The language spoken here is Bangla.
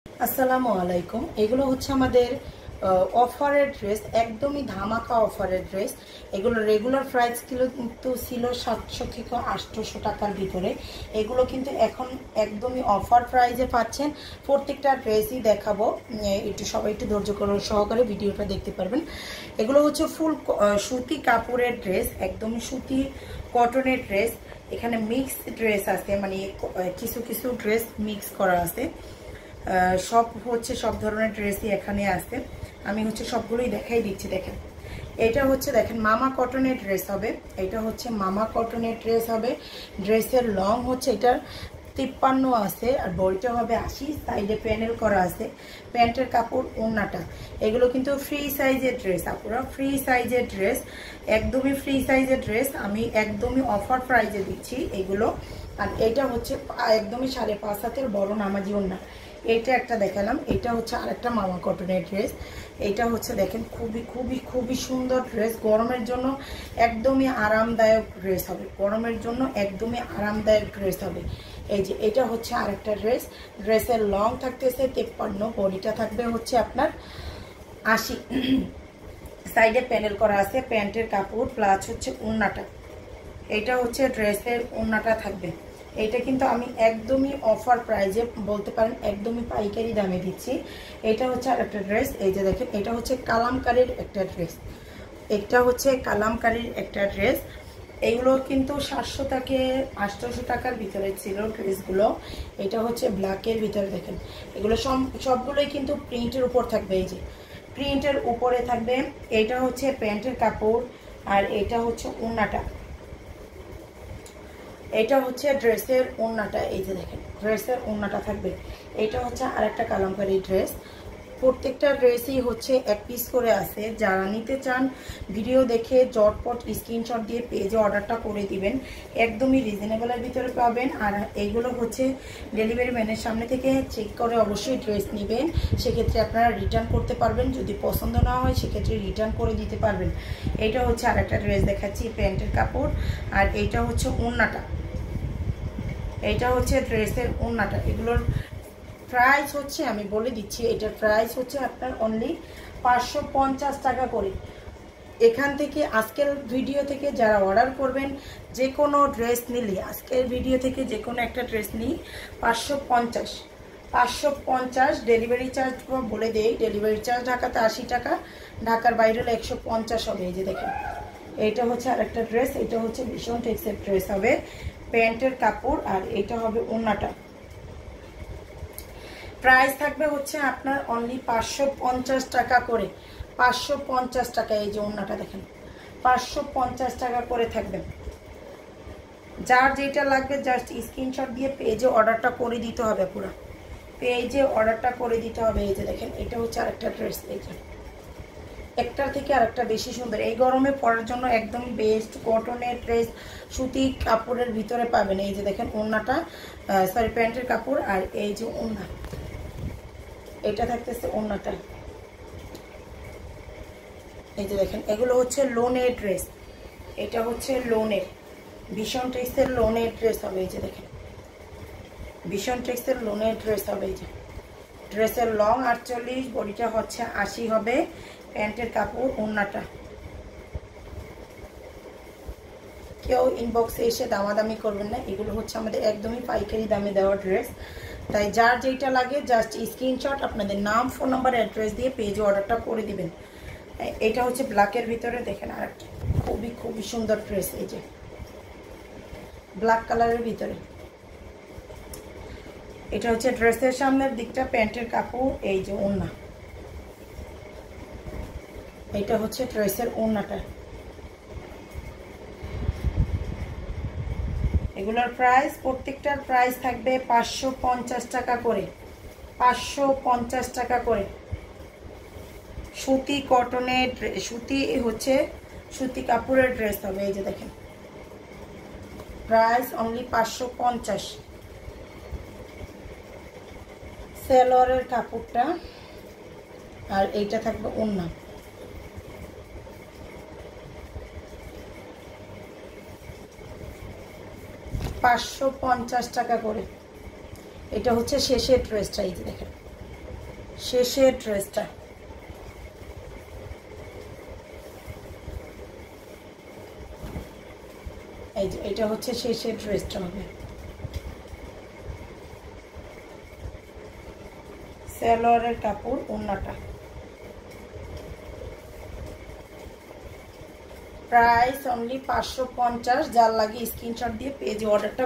আসসালামু আলাইকুম। এগুলো হচ্ছে আমাদের অফারের ড্রেস, একদমই ধামাকা অফারের ড্রেস। এগুলো রেগুলার প্রাইস কিন্তু ছিল 700 থেকে 800 টাকার ভিতরে। এগুলো কিন্তু এখন একদমই অফার প্রাইসে পাচ্ছেন। প্রত্যেকটা ড্রেসই দেখাবো, একটু সবাই একটু ধৈর্য সহকারে ভিডিওটা দেখতে পারবেন। এগুলো হচ্ছে ফুল সুতি কাপড়ের ড্রেস, একদমই সুতি কটনের ড্রেস। এখানে মিক্স ড্রেস আছে, মানে কিছু কিছু ড্রেস মিক্স করা আছে। সব ধরনের ড্রেসই এখানে আছে। আমি সবগুলোই দেখাই দিচ্ছি। দেখেন, এটা দেখেন মামা কটনের ড্রেস হবে। এটা মামা কটনের ড্রেস হবে। ড্রেসের লং এটার 53 আছে, আর বডিটা হবে 80। সাইডে প্যানেল করা আছে। প্যান্টের কাপড়, ওড়নাটা। এগুলো কিন্তু ফ্রি সাইজের ড্রেস, আপুরা ফ্রি সাইজের ড্রেস, একদমই ফ্রি সাইজের ড্রেস। আমি একদমই অফার প্রাইজে দিচ্ছি এগুলো। আর এটা একদমই 5.5 হাতের বড় নামাজি ওড়না। এটা একটা দেখালাম। এটা আরেকটা মামা কটনের ড্রেস। এটা দেখেন খুবই খুবই খুবই সুন্দর ড্রেস। গরমের জন্য একদমই আরামদায়ক ড্রেস হবে, গরমের জন্য একদমই আরামদায়ক ড্রেস হবে। এই যে এটা আরেকটা ড্রেস। ড্রেসের লং থাকতেছে 53, বডিটা থাকবে আপনার 80। সাইডে প্যানেল করা আছে। প্যান্টের কাপড় প্লাস ওড়নাটা। এটা ড্রেসের ওড়নাটা থাকবে। এটা কিন্তু আমি একদমই অফার প্রাইজে, বলতে পারেন একদমই পাইকারি দামে দিচ্ছি। এটা আরেকটা ড্রেস। এই যে দেখেন, এটা কালামকারীর একটা ড্রেস। এটা কালামকারীর একটা ড্রেস। এইগুলো কিন্তু 700 থেকে 800 টাকার ভিতরে ছিল ড্রেসগুলো। এটা ব্ল্যাকের ভিতরে। দেখেন, এগুলো সবগুলোই কিন্তু প্রিন্টের উপর থাকবে। এই যে প্রিন্টের উপরে থাকবে। এটা প্যান্টের কাপড়, আর এটা ওড়নাটা। এটা ড্রেসের ওড়নাটা। এই যে দেখেন, ড্রেসের ওড়নাটা থাকবে। এটা আরেকটা কালামকারী ড্রেস। প্রত্যেকটা ড্রেসই এক পিস করে আছে। যারা নিতে চান ভিডিও দেখে জটপট স্ক্রিনশট দিয়ে পেজে অর্ডারটা করে দিবেন। একদমই রিজনেবলের ভিতরে পাবেন। আর এইগুলো ডেলিভারি ম্যানের সামনে থেকে চেক করে অবশ্যই ড্রেস নেবেন। সেক্ষেত্রে আপনারা রিটার্ন করতে পারবেন। যদি পছন্দ না হয় সেক্ষেত্রে রিটার্ন করে দিতে পারবেন। এটা আরেকটা ড্রেস দেখাচ্ছি, প্যান্টের কাপড়। আর এইটা ওড়নাটা। এটা ড্রেসের ওড়নাটা। এগুলোর প্রাইস আমি বলে দিচ্ছি। এটার প্রাইস আপনার অনলি 550 টাকা করে। এখান থেকে আজকের ভিডিও থেকে যারা অর্ডার করবেন, যে কোনো ড্রেস নিলে, আজকের ভিডিও থেকে যে কোনো একটা ড্রেস নিই 550 ডেলিভারি চার্জ বলে দেই। ডেলিভারি চার্জ ঢাকাতে 80 টাকা, ঢাকার বাইরে হলে 150 হবে। এই যে দেখেন, এইটা আরেকটা ড্রেস। এটা ভীষণ টেক্সের ড্রেস হবে। প্যান্টের কাপড়, আর এটা হবে ওড়নাটা। প্রাইস থাকবে আপনার অনলি 550 টাকা করে। 550 টাকা। এই যে ওড়নাটা দেখেন, 550 টাকা করে থাকবে। যার যেটা লাগবে জাস্ট স্ক্রিনশট দিয়ে পেজে অর্ডারটা করে দিতে হবে। পুরো পেজে অর্ডারটা করে দিতে হবে। এই যে দেখেন, এটা আরেকটা ড্রেস। এই যে একটার থেকে আরেকটা বেশি সুন্দর। এই গরমে পরার জন্য একদম বেস্ট কটনের ড্রেস, সুতি কাপড়ের ভিতরে পাবেন। এই যে দেখেন ওড়নাটা, সরি প্যান্টের কাপড়, আর এই যে ওড়না। এটা থাকতেছে ওড়নাটা। এই যে দেখেন, এগুলো লোনের ড্রেস। এটা লোনের, ভীষণ টেক্সের লোনের ড্রেস হবে। এই যে দেখেন, ভীষণ টেক্সের লোনের ড্রেস হবে। এই যে ড্রেসের লং 48, বডিটা 80 হবে। প্যান্টের কাপড়, ওড়নাটা। কেউ ইনবক্সে এসে দামাদামি করবেন না। এগুলো আমাদের একদমই পাইকারি দামে দেওয়া ড্রেস। তাই যার যেটা লাগে জাস্ট স্ক্রিনশট আপনাদের নাম, ফোন নাম্বার, অ্যাড্রেস দিয়ে পেজে অর্ডারটা করে দিবেন। এটা ব্ল্যাকের ভিতরে। দেখেন আরেকটা খুবই খুবই সুন্দর ড্রেস। এই যে ব্ল্যাক কালারের ভিতরে। এটা ড্রেসের সামনের দিকটা, প্যান্টের কাপড়, এই যে ওড়না। এটা ড্রেসের ওড়নাটা। এগুলোর প্রাইস, প্রত্যেকটার প্রাইস থাকবে 550 টাকা করে। 550 টাকা করে। সুতি কটনের, সুতি কাপড়ের ড্রেস হবে। এই যে দেখেন, প্রাইস অনলি 550। সেলোয়ারের কাপড়টা, আর এইটা থাকবে ওড়না। $550 টাকা করে। এটা শেষের ড্রেসটা। এই যে দেখেন, শেষের ড্রেসটা, এই যে এটা হচ্ছে শেষের ড্রেসটা হবে। সালোয়ারের কাপড়, ওড়নাটা। Price only 550। যার লাগে স্ক্রিনশট দিয়ে পেজে অর্ডারটা